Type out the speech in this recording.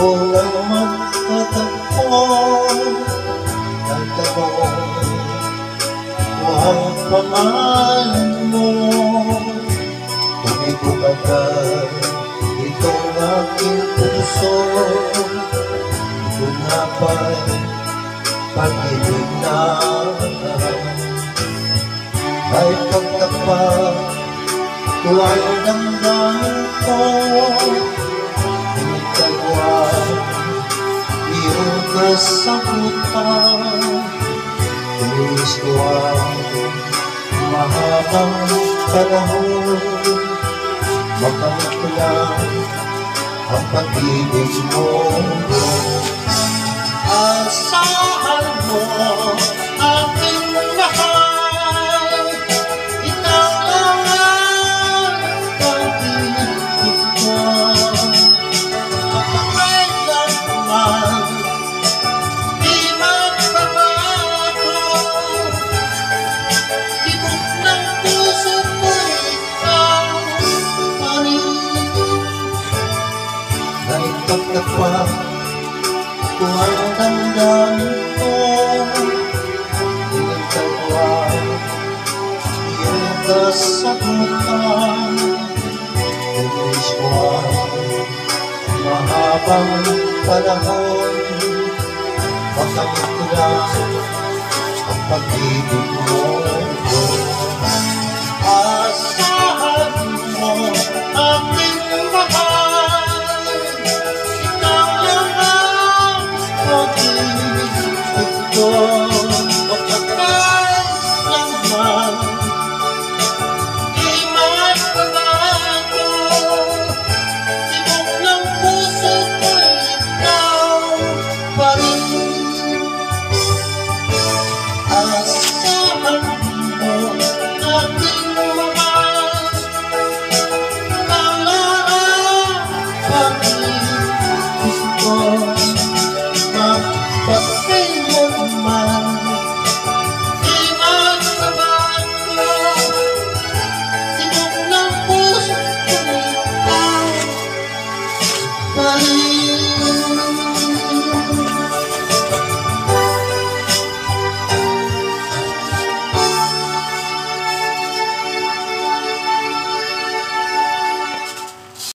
ko lang magtatagpo ng tabong ang pangalan mo. Tumibok agad itong aking puso. Ito nga ba'y pag-ibig na ay pagtapat ko ang damdamin ko. Initagwan iyong kasagutan. Tulis ko ang mahabang panahon. Makamit ko lang ang pag-ibig mo. Asahan mo aking mahal. Ikaw lang ang pag-ibig ko. Magkakailanman di magbabago. Tibok ng puso ko ikaw pa rin. Naipagtapat ko ang damdamin ko. Initagwan iyong kasagutan. Tulis ko ang mahabang panahon. Makamit ko lang ang pag-ibig mo. Asahan mo aking mahal. Ikaw lang ang pag-ibig ko. Magkakailanman di magbabago. Tibok ng puso ko ikaw pa rin. Asahan mo aking mahal. Ikaw lang ang pag-ibig ko. Magpakailanman di magbabago. Tibok ng puso ko ikaw pa rin.